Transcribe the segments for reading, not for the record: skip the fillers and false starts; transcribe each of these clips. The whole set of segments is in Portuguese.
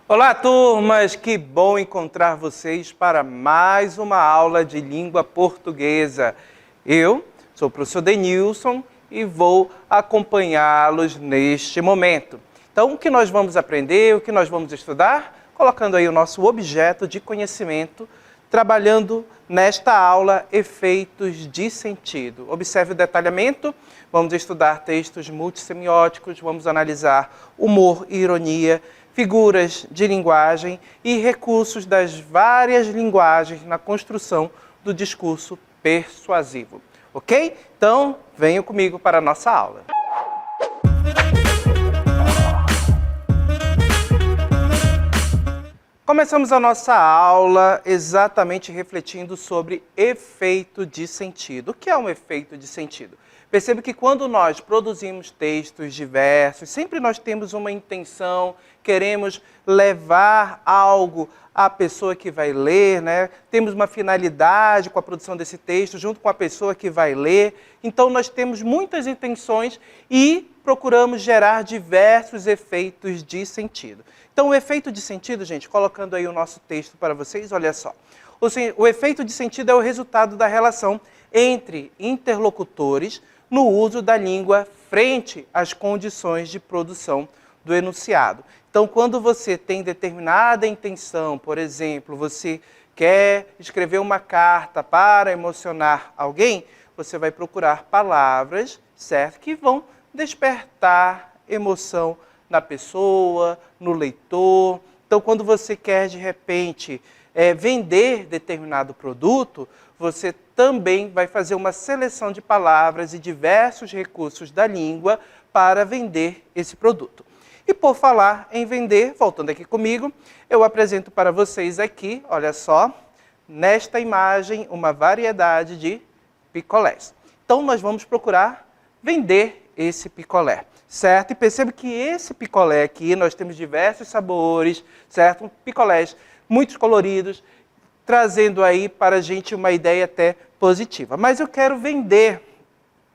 Olá, turmas! Que bom encontrar vocês para mais uma aula de língua portuguesa. Eu sou o professor Denilson e vou acompanhá-los neste momento. Então, o que nós vamos aprender, o que nós vamos estudar? Colocando aí o nosso objeto de conhecimento, trabalhando nesta aula efeitos de sentido. Observe o detalhamento, vamos estudar textos multissemióticos, vamos analisar humor e ironia, figuras de linguagem e recursos das várias linguagens na construção do discurso persuasivo. Ok? Então, venham comigo para a nossa aula. Começamos a nossa aula exatamente refletindo sobre efeito de sentido. O que é um efeito de sentido? Perceba que quando nós produzimos textos diversos, sempre nós temos uma intenção, queremos levar algo à pessoa que vai ler, né? Temos uma finalidade com a produção desse texto, junto com a pessoa que vai ler. Então, nós temos muitas intenções e procuramos gerar diversos efeitos de sentido. Então, o efeito de sentido, gente, colocando aí o nosso texto para vocês, olha só. O efeito de sentido é o resultado da relação entre interlocutores no uso da língua frente às condições de produção do enunciado. Então, quando você tem determinada intenção, por exemplo, você quer escrever uma carta para emocionar alguém, você vai procurar palavras, certo, que vão despertar emoção na pessoa, no leitor. Então, quando você quer, de repente, vender determinado produto, você também vai fazer uma seleção de palavras e diversos recursos da língua para vender esse produto. E por falar em vender, voltando aqui comigo, eu apresento para vocês aqui, olha só, nesta imagem, uma variedade de picolés. Então, nós vamos procurar vender esse picolé, certo? E perceba que esse picolé aqui, nós temos diversos sabores, certo? Picolés muito coloridos, trazendo aí para a gente uma ideia até positiva. Mas eu quero vender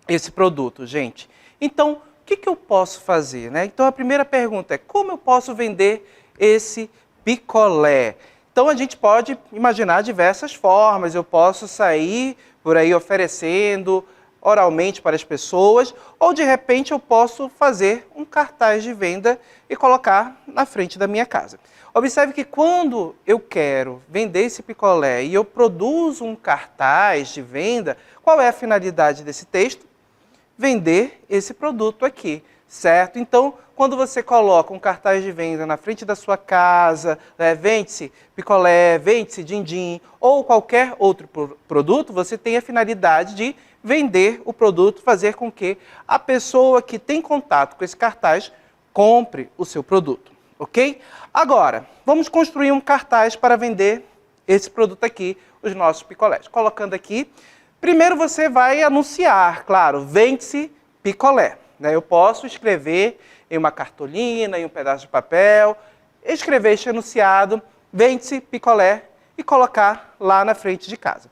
esse produto, gente. Então, o que eu posso fazer, né? Então, a primeira pergunta é, como eu posso vender esse picolé? Então, a gente pode imaginar diversas formas. Eu posso sair por aí oferecendo oralmente para as pessoas, ou de repente eu posso fazer um cartaz de venda e colocar na frente da minha casa. Observe que quando eu quero vender esse picolé e eu produzo um cartaz de venda, qual é a finalidade desse texto? Vender esse produto aqui, certo? Então, quando você coloca um cartaz de venda na frente da sua casa, vende-se picolé, vende-se din-din, ou qualquer outro produto, você tem a finalidade de vender o produto, fazer com que a pessoa que tem contato com esse cartaz compre o seu produto, ok? Agora, vamos construir um cartaz para vender esse produto aqui, os nossos picolés. Colocando aqui, primeiro você vai anunciar, claro, vende-se picolé, né? Eu posso escrever em uma cartolina, em um pedaço de papel, escrever este enunciado, vende-se picolé e colocar lá na frente de casa.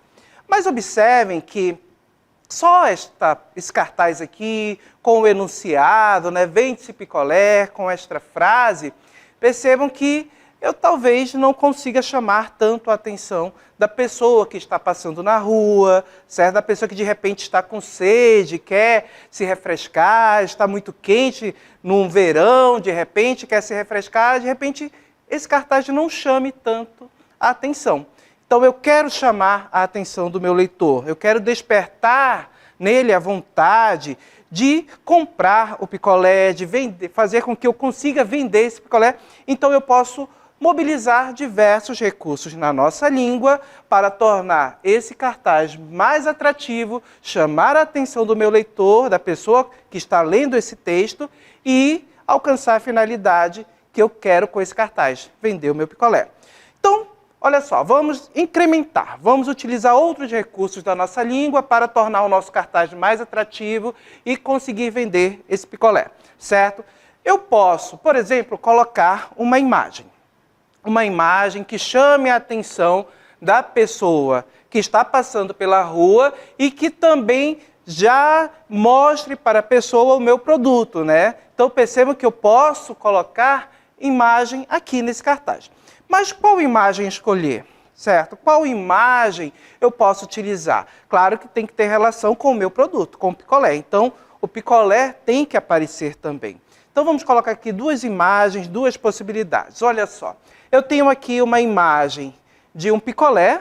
Mas observem que só esse cartaz aqui, com o enunciado, né, vende-se picolé, com esta frase, percebam que eu talvez não consiga chamar tanto a atenção da pessoa que está passando na rua, certo? Da pessoa que de repente está com sede, quer se refrescar, está muito quente num verão, de repente quer se refrescar, de repente esse cartaz não chame tanto a atenção. Então, eu quero chamar a atenção do meu leitor, eu quero despertar nele a vontade de comprar o picolé, de vender, fazer com que eu consiga vender esse picolé. Então, eu posso mobilizar diversos recursos na nossa língua para tornar esse cartaz mais atrativo, chamar a atenção do meu leitor, da pessoa que está lendo esse texto e alcançar a finalidade que eu quero com esse cartaz, vender o meu picolé. Então, olha só, vamos incrementar, vamos utilizar outros recursos da nossa língua para tornar o nosso cartaz mais atrativo e conseguir vender esse picolé, certo? Eu posso, por exemplo, colocar uma imagem que chame a atenção da pessoa que está passando pela rua e que também já mostre para a pessoa o meu produto, né? Então percebam que eu posso colocar imagem aqui nesse cartaz. Mas qual imagem escolher? Certo? Qual imagem eu posso utilizar? Claro que tem que ter relação com o meu produto, com o picolé. Então, o picolé tem que aparecer também. Então, vamos colocar aqui duas imagens, duas possibilidades. Olha só, eu tenho aqui uma imagem de um picolé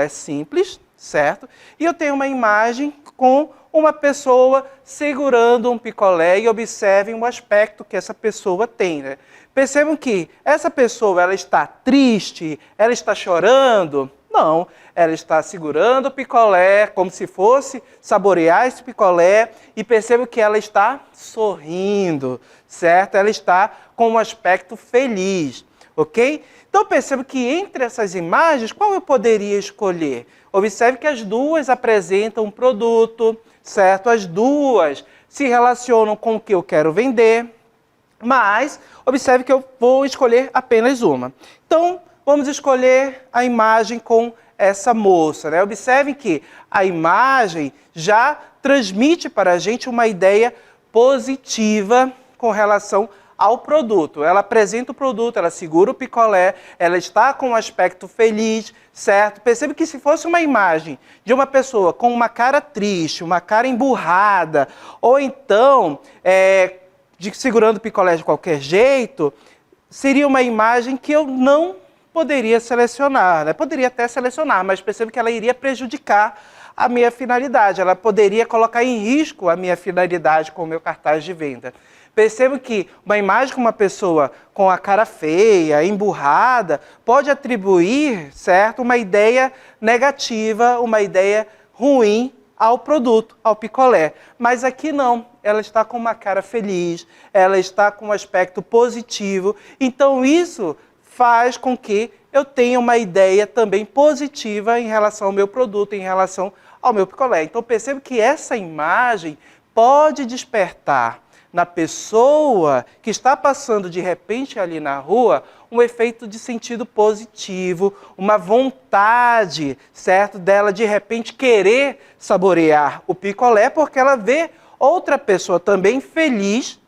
simples, certo? E eu tenho uma imagem com uma pessoa segurando um picolé e observem o aspecto que essa pessoa tem, né? Percebam que essa pessoa, ela está triste, ela está chorando? Não, ela está segurando o picolé como se fosse saborear esse picolé e percebam que ela está sorrindo, certo? Ela está com um aspecto feliz, ok? Então perceba que entre essas imagens, qual eu poderia escolher? Observe que as duas apresentam um produto, certo? As duas se relacionam com o que eu quero vender, mas observe que eu vou escolher apenas uma. Então, vamos escolher a imagem com essa moça, né? Observe que a imagem já transmite para a gente uma ideia positiva com relação ao produto. Ela apresenta o produto, ela segura o picolé, ela está com um aspecto feliz, certo? Percebe que se fosse uma imagem de uma pessoa com uma cara triste, uma cara emburrada, ou então segurando o picolé de qualquer jeito, seria uma imagem que eu não poderia selecionar, né? Poderia até selecionar, mas percebo que ela iria prejudicar a minha finalidade, ela poderia colocar em risco a minha finalidade com o meu cartaz de venda. Percebo que uma imagem com uma pessoa com a cara feia, emburrada, pode atribuir, certo, uma ideia negativa, uma ideia ruim ao produto, ao picolé. Mas aqui não, ela está com uma cara feliz, ela está com um aspecto positivo, então isso faz com que eu tenha uma ideia também positiva em relação ao meu produto, em relação ao meu picolé. Então percebo que essa imagem pode despertar na pessoa que está passando de repente ali na rua um efeito de sentido positivo, uma vontade, certo, dela de repente querer saborear o picolé porque ela vê outra pessoa também feliz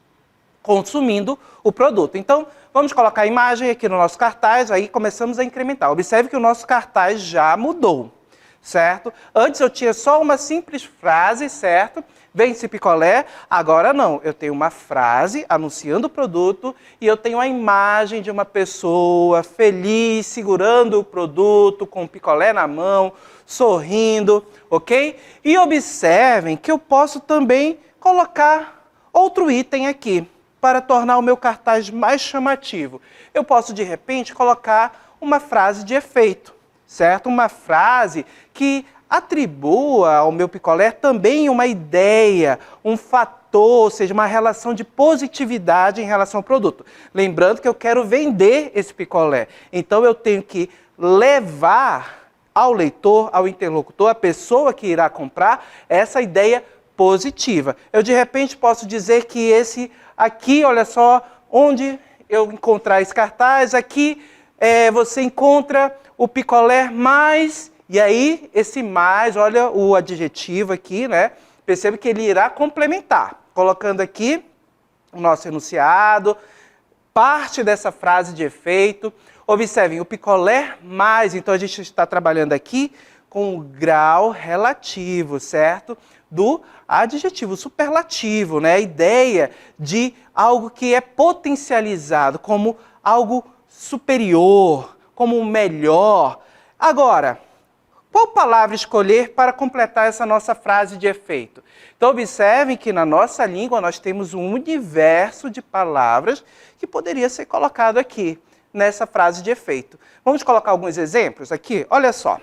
consumindo o produto. Então, vamos colocar a imagem aqui no nosso cartaz, aí começamos a incrementar. Observe que o nosso cartaz já mudou, certo? Antes eu tinha só uma simples frase, certo? Vende-se picolé, agora não. Eu tenho uma frase anunciando o produto e eu tenho a imagem de uma pessoa feliz, segurando o produto, com o picolé na mão, sorrindo, ok? E observem que eu posso também colocar outro item aqui, para tornar o meu cartaz mais chamativo. Eu posso, de repente, colocar uma frase de efeito, certo? Uma frase que atribua ao meu picolé também uma ideia, um fator, ou seja, uma relação de positividade em relação ao produto. Lembrando que eu quero vender esse picolé, então eu tenho que levar ao leitor, ao interlocutor, a pessoa que irá comprar, essa ideia positiva. Eu, de repente, posso dizer que esse aqui, olha só, onde eu encontrar esse cartaz, aqui você encontra o picolé mais, e aí esse mais, olha o adjetivo aqui, né? Percebe que ele irá complementar, colocando aqui o nosso enunciado, parte dessa frase de efeito. Observem, o picolé mais, então a gente está trabalhando aqui com o grau relativo, certo? Do adjetivo superlativo, né? A ideia de algo que é potencializado como algo superior, como melhor. Agora, qual palavra escolher para completar essa nossa frase de efeito? Então observem que na nossa língua nós temos um universo de palavras que poderia ser colocado aqui, nessa frase de efeito. Vamos colocar alguns exemplos aqui? Olha só.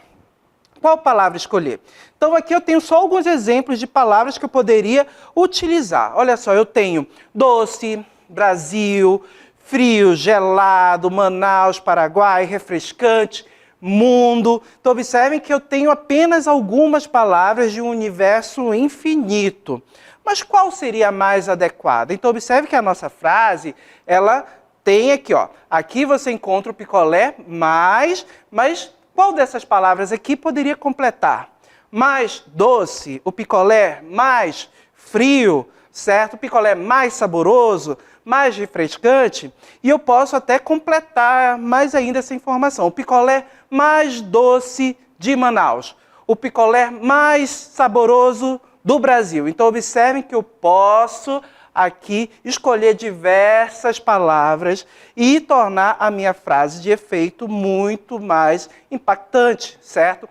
Qual palavra escolher? Então aqui eu tenho só alguns exemplos de palavras que eu poderia utilizar. Olha só, eu tenho doce, Brasil, frio, gelado, Manaus, Paraguai, refrescante, mundo. Então observem que eu tenho apenas algumas palavras de um universo infinito. Mas qual seria a mais adequada? Então observe que a nossa frase, ela tem aqui, ó. Aqui você encontra o picolé mais, mas qual dessas palavras aqui poderia completar? Mais doce, o picolé mais frio, certo? O picolé mais saboroso, mais refrescante, e eu posso até completar mais ainda essa informação. O picolé mais doce de Manaus, o picolé mais saboroso do Brasil. Então, observem que eu posso aqui escolher diversas palavras e tornar a minha frase de efeito muito mais impactante, certo?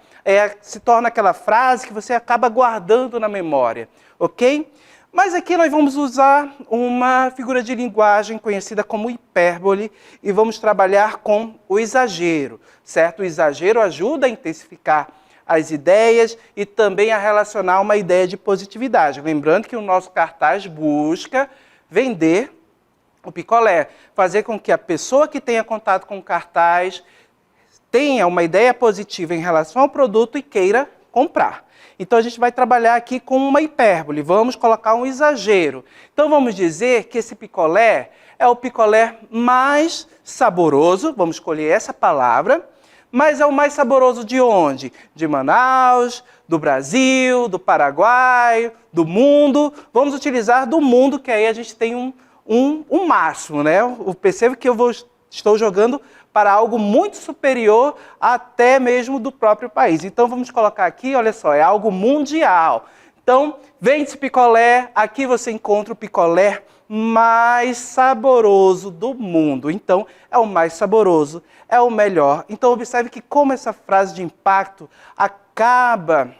Se torna aquela frase que você acaba guardando na memória, ok? Mas aqui nós vamos usar uma figura de linguagem conhecida como hipérbole e vamos trabalhar com o exagero, certo? O exagero ajuda a intensificar as ideias e também a relacionar uma ideia de positividade. Lembrando que o nosso cartaz busca vender o picolé, fazer com que a pessoa que tenha contato com o cartaz tenha uma ideia positiva em relação ao produto e queira comprar. Então a gente vai trabalhar aqui com uma hipérbole, vamos colocar um exagero. Então vamos dizer que esse picolé é o picolé mais saboroso, vamos escolher essa palavra, mas é o mais saboroso de onde? De Manaus, do Brasil, do Paraguai, do mundo. Vamos utilizar do mundo, que aí a gente tem um máximo, né? Eu percebo que estou jogando para algo muito superior até mesmo do próprio país. Então vamos colocar aqui, olha só, é algo mundial. Então, vende-se picolé, aqui você encontra o picolé mais saboroso do mundo. Então, é o mais saboroso, é o melhor. Então, observe que como essa frase de impacto acaba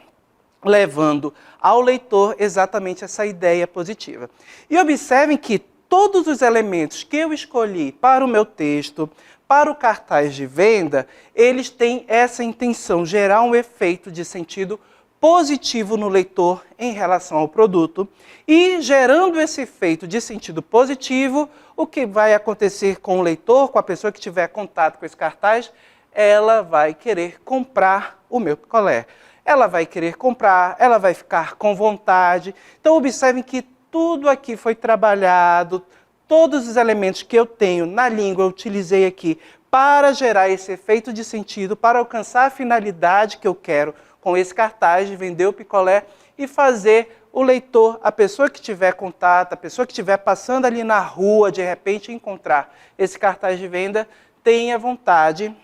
levando ao leitor exatamente essa ideia positiva. E observem que todos os elementos que eu escolhi para o meu texto, para o cartaz de venda, eles têm essa intenção, gerar um efeito de sentido positivo no leitor em relação ao produto. E gerando esse efeito de sentido positivo, o que vai acontecer com o leitor, com a pessoa que tiver contato com esse cartaz, ela vai querer comprar o meu picolé. Ela vai querer comprar, ela vai ficar com vontade. Então observem que tudo aqui foi trabalhado, todos os elementos que eu tenho na língua eu utilizei aqui para gerar esse efeito de sentido, para alcançar a finalidade que eu quero com esse cartaz de vender o picolé e fazer o leitor, a pessoa que tiver contato, a pessoa que estiver passando ali na rua, de repente encontrar esse cartaz de venda, tenha vontade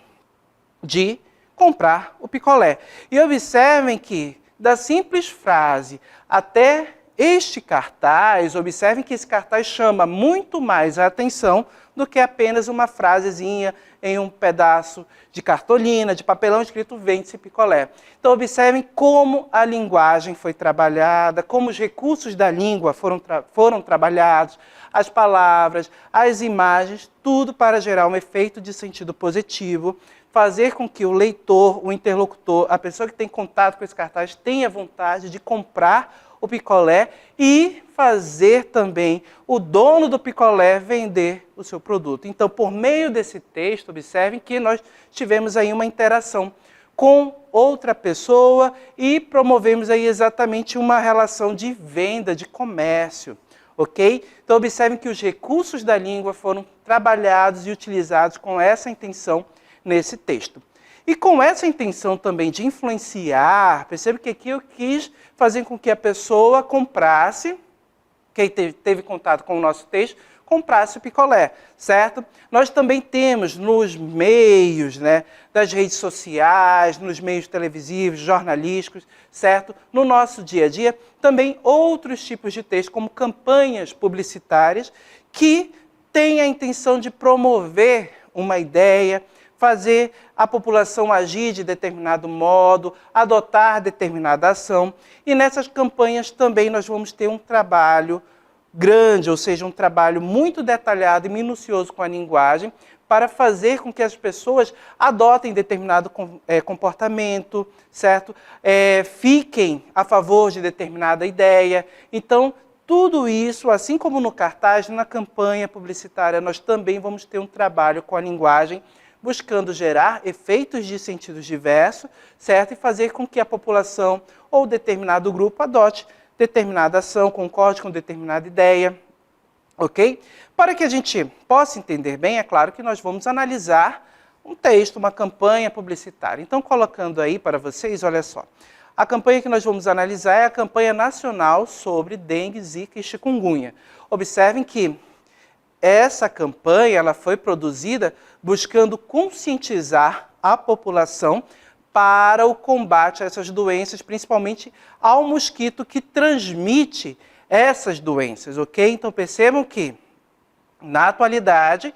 de comprar o picolé. E observem que da simples frase até este cartaz, observem que esse cartaz chama muito mais a atenção do que apenas uma frasezinha em um pedaço de cartolina, de papelão escrito vende-se picolé. Então observem como a linguagem foi trabalhada, como os recursos da língua foram trabalhados, as palavras, as imagens, tudo para gerar um efeito de sentido positivo, fazer com que o leitor, o interlocutor, a pessoa que tem contato com esse cartaz tenha vontade de comprar o picolé e fazer também o dono do picolé vender o seu produto. Então, por meio desse texto, observem que nós tivemos aí uma interação com outra pessoa e promovemos aí exatamente uma relação de venda, de comércio, ok? Então, observem que os recursos da língua foram trabalhados e utilizados com essa intenção nesse texto. E com essa intenção também de influenciar, percebe que aqui eu quis fazer com que a pessoa comprasse, quem teve contato com o nosso texto, comprasse o picolé, certo? Nós também temos nos meios, né, das redes sociais, nos meios televisivos, jornalísticos, certo? No nosso dia a dia, também outros tipos de texto, como campanhas publicitárias, que têm a intenção de promover uma ideia, fazer a população agir de determinado modo, adotar determinada ação. E nessas campanhas também nós vamos ter um trabalho grande, ou seja, um trabalho muito detalhado e minucioso com a linguagem, para fazer com que as pessoas adotem determinado comportamento, certo? Fiquem a favor de determinada ideia. Então, tudo isso, assim como no cartaz, na campanha publicitária, nós também vamos ter um trabalho com a linguagem, buscando gerar efeitos de sentidos diversos, certo? E fazer com que a população ou determinado grupo adote determinada ação, concorde com determinada ideia, ok? Para que a gente possa entender bem, é claro que nós vamos analisar um texto, uma campanha publicitária. Então, colocando aí para vocês, olha só. A campanha que nós vamos analisar é a campanha nacional sobre dengue, zika e chikungunya. Observem que essa campanha ela foi produzida buscando conscientizar a população para o combate a essas doenças, principalmente ao mosquito que transmite essas doenças, ok? Então percebam que, na atualidade,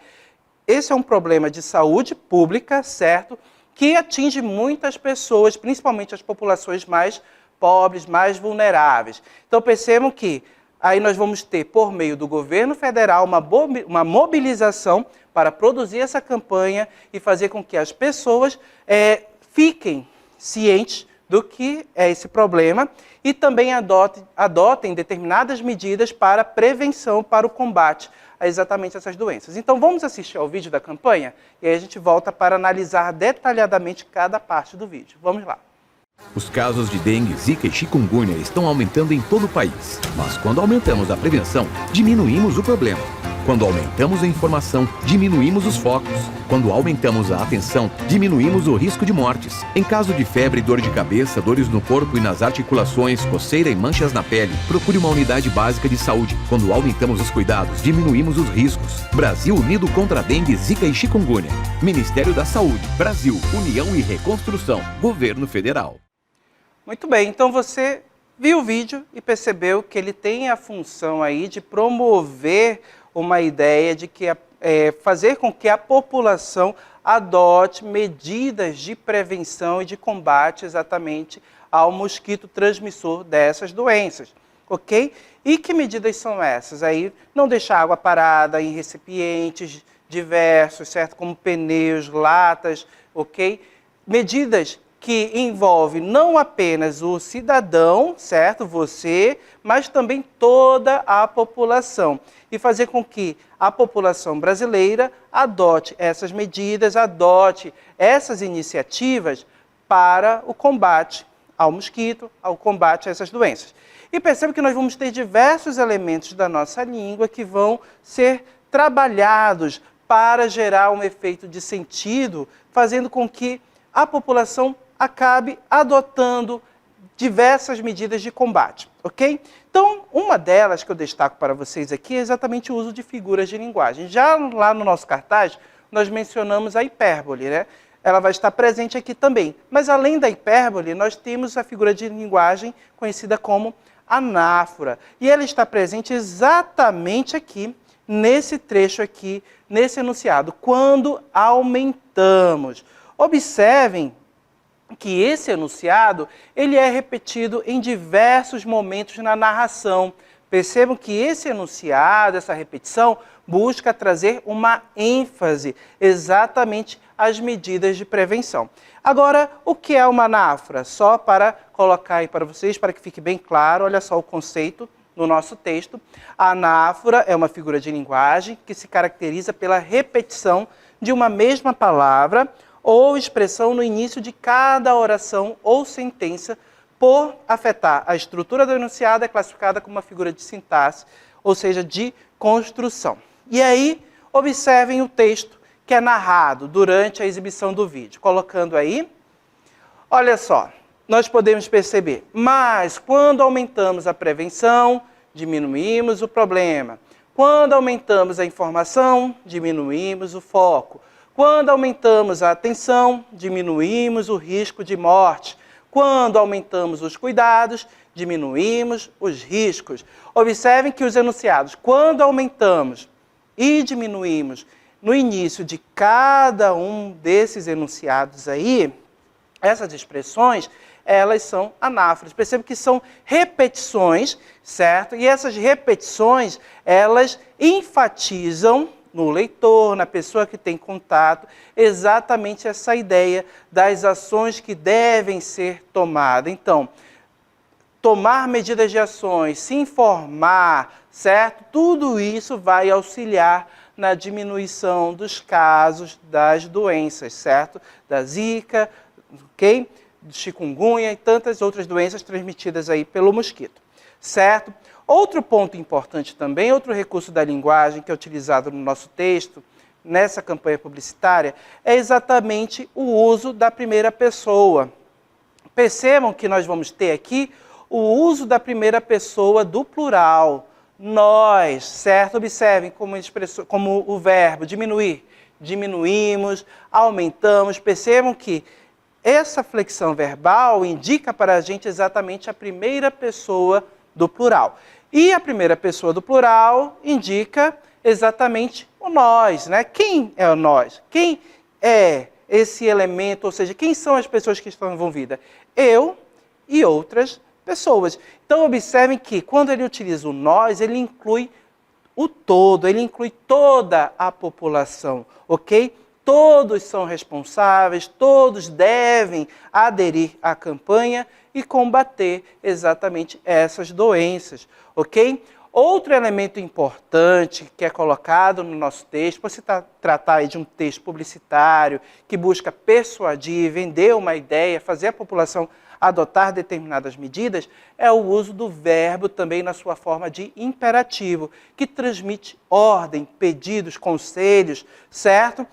esse é um problema de saúde pública, certo? Que atinge muitas pessoas, principalmente as populações mais pobres, mais vulneráveis. Então percebam que aí nós vamos ter, por meio do governo federal, uma mobilização para produzir essa campanha e fazer com que as pessoas fiquem cientes do que é esse problema e também adotem determinadas medidas para prevenção, para o combate a exatamente essas doenças. Então vamos assistir ao vídeo da campanha e aí a gente volta para analisar detalhadamente cada parte do vídeo. Vamos lá. Os casos de dengue, zika e chikungunya estão aumentando em todo o país. Mas quando aumentamos a prevenção, diminuímos o problema. Quando aumentamos a informação, diminuímos os focos. Quando aumentamos a atenção, diminuímos o risco de mortes. Em caso de febre, dor de cabeça, dores no corpo e nas articulações, coceira e manchas na pele, procure uma unidade básica de saúde. Quando aumentamos os cuidados, diminuímos os riscos. Brasil unido contra a dengue, zika e chikungunya. Ministério da Saúde, Brasil, União e Reconstrução, Governo Federal. Muito bem, então você viu o vídeo e percebeu que ele tem a função aí de promover uma ideia de que fazer com que a população adote medidas de prevenção e de combate exatamente ao mosquito transmissor dessas doenças, ok? E que medidas são essas? Aí, não deixar água parada em recipientes diversos, certo? Como pneus, latas, ok? Medidas que envolve não apenas o cidadão, certo? Você, mas também toda a população. E fazer com que a população brasileira adote essas medidas, adote essas iniciativas para o combate ao mosquito, ao combate a essas doenças. E perceba que nós vamos ter diversos elementos da nossa língua que vão ser trabalhados para gerar um efeito de sentido, fazendo com que a população acabe adotando diversas medidas de combate, ok? Então, uma delas que eu destaco para vocês aqui é exatamente o uso de figuras de linguagem. Já lá no nosso cartaz, nós mencionamos a hipérbole, né? Ela vai estar presente aqui também. Mas além da hipérbole, nós temos a figura de linguagem conhecida como anáfora. E ela está presente exatamente aqui, nesse trecho aqui, nesse enunciado, quando aumentamos. Observem que esse enunciado ele é repetido em diversos momentos na narração. Percebam que esse enunciado, essa repetição, busca trazer uma ênfase exatamente às medidas de prevenção. Agora, o que é uma anáfora? Só para colocar aí para vocês, para que fique bem claro, olha só o conceito no nosso texto. A anáfora é uma figura de linguagem que se caracteriza pela repetição de uma mesma palavra ou expressão no início de cada oração ou sentença, por afetar a estrutura do enunciado, é classificada como uma figura de sintaxe, ou seja, de construção. E aí, observem o texto que é narrado durante a exibição do vídeo. Colocando aí, olha só, nós podemos perceber, mas quando aumentamos a prevenção, diminuímos o problema. Quando aumentamos a informação, diminuímos o foco. Quando aumentamos a atenção, diminuímos o risco de morte. Quando aumentamos os cuidados, diminuímos os riscos. Observem que os enunciados, quando aumentamos e diminuímos no início de cada um desses enunciados aí, essas expressões, elas são anáforas. Perceba que são repetições, certo? E essas repetições, elas enfatizam no leitor, na pessoa que tem contato, exatamente essa ideia das ações que devem ser tomadas. Então, tomar medidas de ações, se informar, certo? Tudo isso vai auxiliar na diminuição dos casos das doenças, certo? Da zika, ok? Do chikungunya e tantas outras doenças transmitidas aí pelo mosquito, certo? Outro ponto importante também, outro recurso da linguagem que é utilizado no nosso texto, nessa campanha publicitária, é exatamente o uso da primeira pessoa. Percebam que nós vamos ter aqui o uso da primeira pessoa do plural. nós, certo? Observem como o verbo diminuir. Diminuímos, aumentamos. Percebam que essa flexão verbal indica para a gente exatamente a primeira pessoa do plural. E a primeira pessoa do plural indica exatamente o nós, né? Quem é o nós? Quem é esse elemento, ou seja, quem são as pessoas que estão envolvidas? Eu e outras pessoas. Então, observem que quando ele utiliza o nós, ele inclui o todo, ele inclui toda a população, ok? Todos são responsáveis, todos devem aderir à campanha e combater exatamente essas doenças, ok? Outro elemento importante que é colocado no nosso texto, por se tratar aí de um texto publicitário que busca persuadir, vender uma ideia, fazer a população adotar determinadas medidas, é o uso do verbo também na sua forma de imperativo, que transmite ordem, pedidos, conselhos, certo?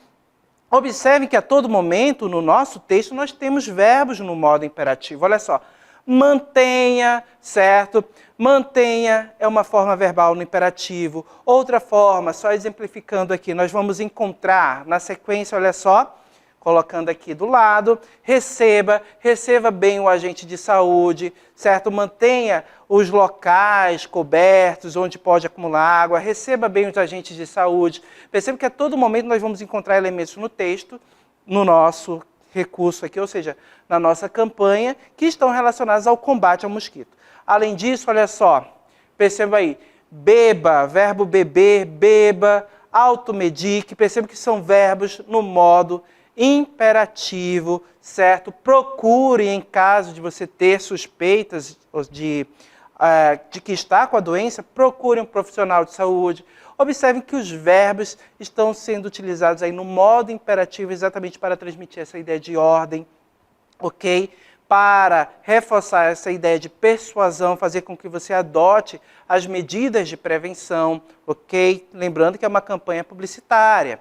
Observem que a todo momento, no nosso texto, nós temos verbos no modo imperativo. Olha só, mantenha, certo? Mantenha é uma forma verbal no imperativo. Outra forma, só exemplificando aqui, nós vamos encontrar na sequência, olha só, colocando aqui do lado, receba bem o agente de saúde, certo? Mantenha os locais cobertos, onde pode acumular água, receba bem os agentes de saúde. Perceba que a todo momento nós vamos encontrar elementos no texto, no nosso recurso aqui, ou seja, na nossa campanha, que estão relacionados ao combate ao mosquito. Além disso, olha só, perceba aí, beba, verbo beber, beba, automedique, perceba que são verbos no modo imperativo, certo? Procure, em caso de você ter suspeitas de que está com a doença, procure um profissional de saúde. Observem que os verbos estão sendo utilizados aí no modo imperativo exatamente para transmitir essa ideia de ordem, ok? Para reforçar essa ideia de persuasão, fazer com que você adote as medidas de prevenção, ok? Lembrando que é uma campanha publicitária.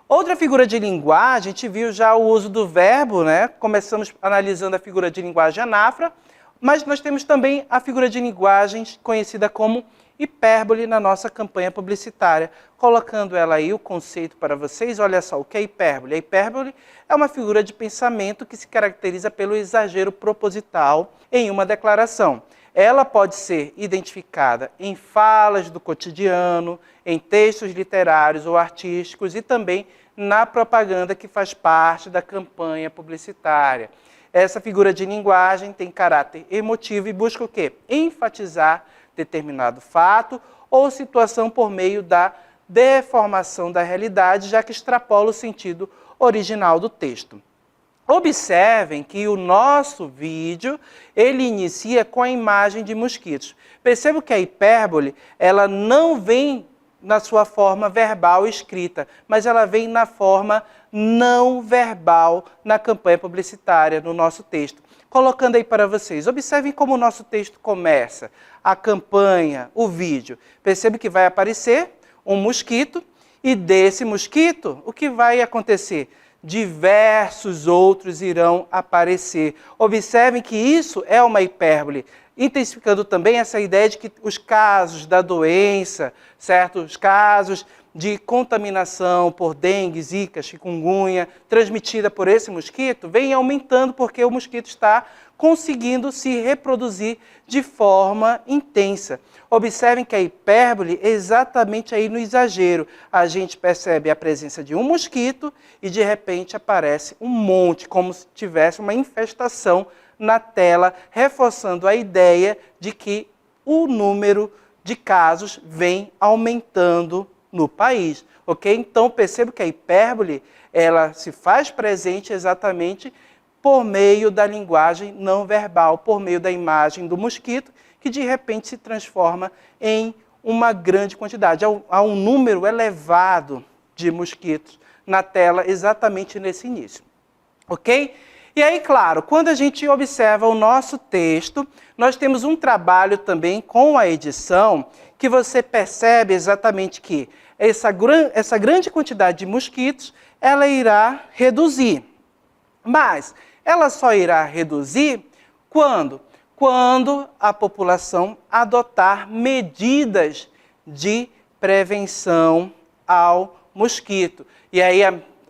Outra figura de linguagem, a gente viu já o uso do verbo, né? Começamos analisando a figura de linguagem anáfora, mas nós temos também a figura de linguagem conhecida como hipérbole na nossa campanha publicitária. Colocando ela aí, o conceito para vocês, olha só, o que é hipérbole? A hipérbole é uma figura de pensamento que se caracteriza pelo exagero proposital em uma declaração. Ela pode ser identificada em falas do cotidiano, em textos literários ou artísticos e também na propaganda que faz parte da campanha publicitária. Essa figura de linguagem tem caráter emotivo e busca o quê? Enfatizar determinado fato ou situação por meio da deformação da realidade, já que extrapola o sentido original do texto. Observem que o nosso vídeo, ele inicia com a imagem de mosquitos. Percebam que a hipérbole, ela não vem na sua forma verbal escrita, mas ela vem na forma não verbal na campanha publicitária, no nosso texto. Colocando aí para vocês, observem como o nosso texto começa, a campanha, o vídeo. Percebe que vai aparecer um mosquito e desse mosquito, o que vai acontecer? Diversos outros irão aparecer. Observem que isso é uma hipérbole, intensificando também essa ideia de que os casos da doença, certo? Os casos de contaminação por dengue, zika, chikungunya, transmitida por esse mosquito, vem aumentando porque o mosquito está conseguindo se reproduzir de forma intensa. Observem que a hipérbole é exatamente aí no exagero. A gente percebe a presença de um mosquito e de repente aparece um monte, como se tivesse uma infestação na tela, reforçando a ideia de que o número de casos vem aumentando no país, ok? Então, percebo que a hipérbole, ela se faz presente exatamente por meio da linguagem não verbal, por meio da imagem do mosquito, que de repente se transforma em uma grande quantidade. Há um número elevado de mosquitos na tela exatamente nesse início, ok? E aí, claro, quando a gente observa o nosso texto, nós temos um trabalho também com a edição, que você percebe exatamente que essa grande quantidade de mosquitos, ela irá reduzir. Mas ela só irá reduzir quando? quando a população adotar medidas de prevenção ao mosquito. E aí,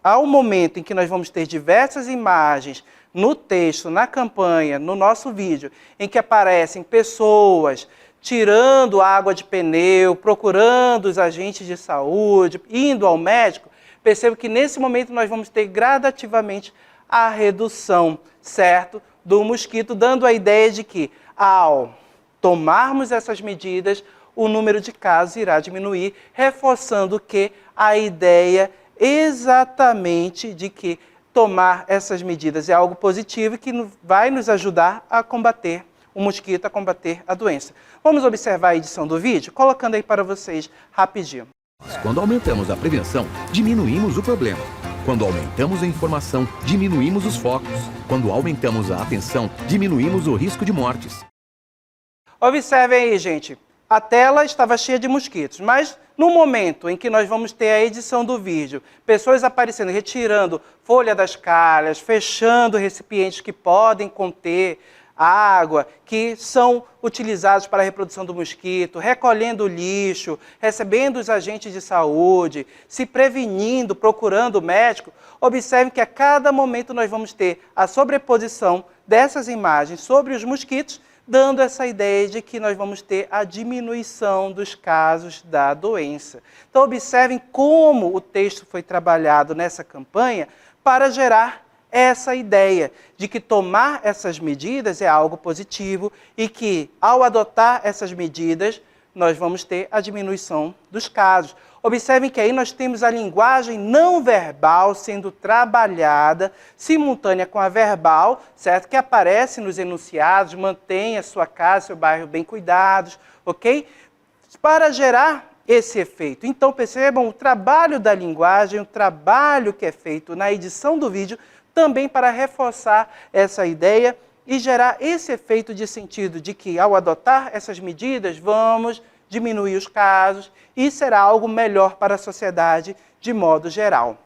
ao momento em que nós vamos ter diversas imagens no texto, na campanha, no nosso vídeo, em que aparecem pessoas tirando água de pneu, procurando os agentes de saúde, indo ao médico, percebo que nesse momento nós vamos ter gradativamente a redução, certo, do mosquito, dando a ideia de que, ao tomarmos essas medidas, o número de casos irá diminuir, reforçando que a ideia exatamente de que tomar essas medidas é algo positivo e que vai nos ajudar a combater o mosquito, a combater a doença. Vamos observar a edição do vídeo, colocando aí para vocês rapidinho. Mas quando aumentamos a prevenção, diminuímos o problema. Quando aumentamos a informação, diminuímos os focos. Quando aumentamos a atenção, diminuímos o risco de mortes. Observem aí, gente. A tela estava cheia de mosquitos, mas no momento em que nós vamos ter a edição do vídeo, pessoas aparecendo, retirando folha das calhas, fechando recipientes que podem conter água, que são utilizados para a reprodução do mosquito, recolhendo lixo, recebendo os agentes de saúde, se prevenindo, procurando o médico, observe que a cada momento nós vamos ter a sobreposição dessas imagens sobre os mosquitos, dando essa ideia de que nós vamos ter a diminuição dos casos da doença. Então, observem como o texto foi trabalhado nessa campanha para gerar essa ideia de que tomar essas medidas é algo positivo e que, ao adotar essas medidas, nós vamos ter a diminuição dos casos. Observem que aí nós temos a linguagem não verbal sendo trabalhada, simultânea com a verbal, certo? Que aparece nos enunciados, mantenha sua casa, seu bairro bem cuidados, ok? Para gerar esse efeito. Então, percebam o trabalho da linguagem, o trabalho que é feito na edição do vídeo, também para reforçar essa ideia e gerar esse efeito de sentido de que, ao adotar essas medidas, vamos diminuir os casos e será algo melhor para a sociedade de modo geral.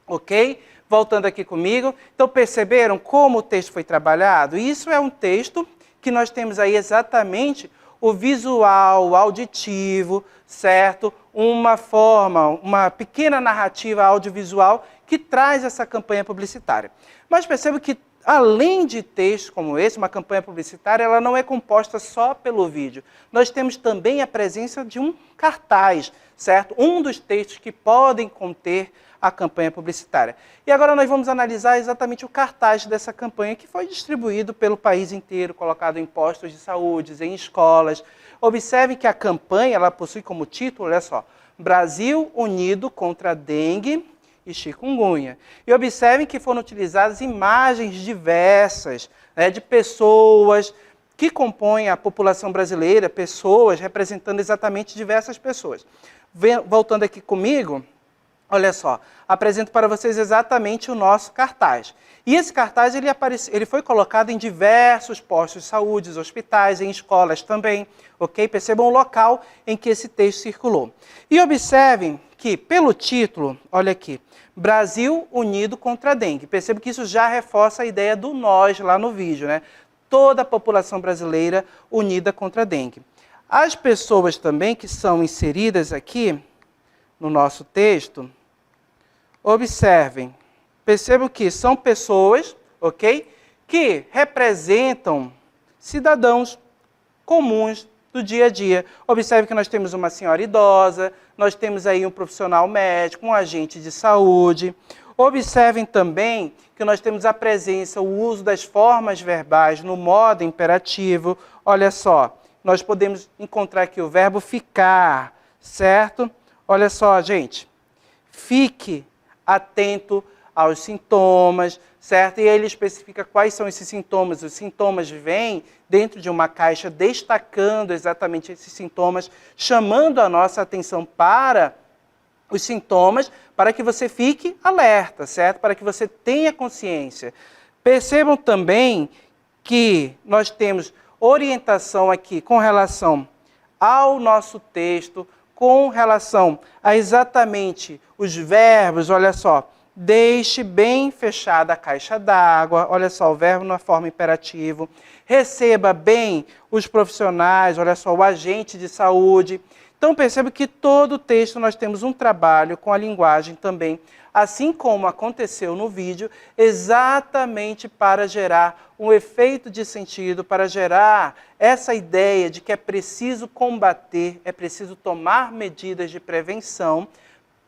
Ok? Voltando aqui comigo. Então, perceberam como o texto foi trabalhado? Isso é um texto que nós temos aí exatamente o visual, o auditivo, certo? Uma forma, uma pequena narrativa audiovisual que traz essa campanha publicitária. Mas percebo que, além de textos como esse, uma campanha publicitária, ela não é composta só pelo vídeo. Nós temos também a presença de um cartaz, certo? Um dos textos que podem conter a campanha publicitária. E agora nós vamos analisar exatamente o cartaz dessa campanha, que foi distribuído pelo país inteiro, colocado em postos de saúde, em escolas. Observe que a campanha ela possui como título, olha só, Brasil Unido contra a Dengue e Chikungunya. E observem que foram utilizadas imagens diversas, né, de pessoas que compõem a população brasileira, pessoas representando exatamente diversas pessoas. Voltando aqui comigo, olha só, apresento para vocês exatamente o nosso cartaz. E esse cartaz ele foi colocado em diversos postos de saúde, hospitais, em escolas também, ok? Percebam o local em que esse texto circulou. E observem que, pelo título, olha aqui, Brasil Unido contra a Dengue. Percebo que isso já reforça a ideia do nós lá no vídeo, né? Toda a população brasileira unida contra a dengue. As pessoas também que são inseridas aqui no nosso texto, observem, percebam que são pessoas, ok, que representam cidadãos comuns do dia a dia. Observe que nós temos uma senhora idosa, nós temos aí um profissional médico, um agente de saúde. Observem também que nós temos a presença, o uso das formas verbais no modo imperativo. Olha só, nós podemos encontrar aqui o verbo ficar, certo? Olha só, gente, fique atento aos sintomas, certo? E ele especifica quais são esses sintomas. Os sintomas vêm dentro de uma caixa destacando exatamente esses sintomas, chamando a nossa atenção para os sintomas, para que você fique alerta, certo? Para que você tenha consciência. Percebam também que nós temos orientação aqui com relação ao nosso texto, com relação a exatamente os verbos, olha só, deixe bem fechada a caixa d'água, olha só, o verbo na forma imperativo, receba bem os profissionais, olha só, o agente de saúde. Então perceba que todo o texto nós temos um trabalho com a linguagem também, assim como aconteceu no vídeo, exatamente para gerar um efeito de sentido, para gerar essa ideia de que é preciso combater, é preciso tomar medidas de prevenção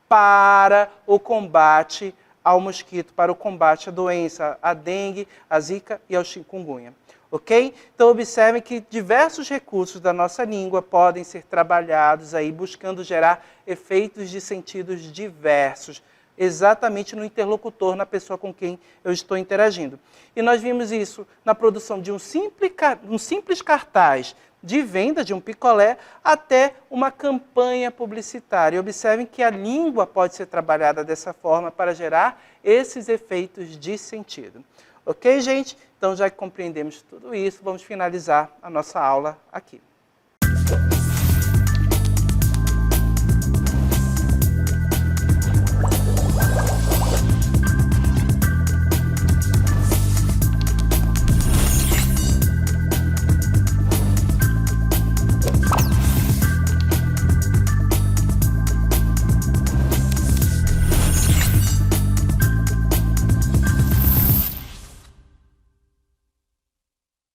para o combate ao mosquito, para o combate à doença, à dengue, à zika e ao chikungunya. Ok? Então observem que diversos recursos da nossa língua podem ser trabalhados aí, buscando gerar efeitos de sentidos diversos, exatamente no interlocutor, na pessoa com quem eu estou interagindo. E nós vimos isso na produção de um simples cartaz de venda de um picolé até uma campanha publicitária. Observem que a língua pode ser trabalhada dessa forma para gerar esses efeitos de sentido. Ok, gente? Então, já que compreendemos tudo isso, vamos finalizar a nossa aula aqui.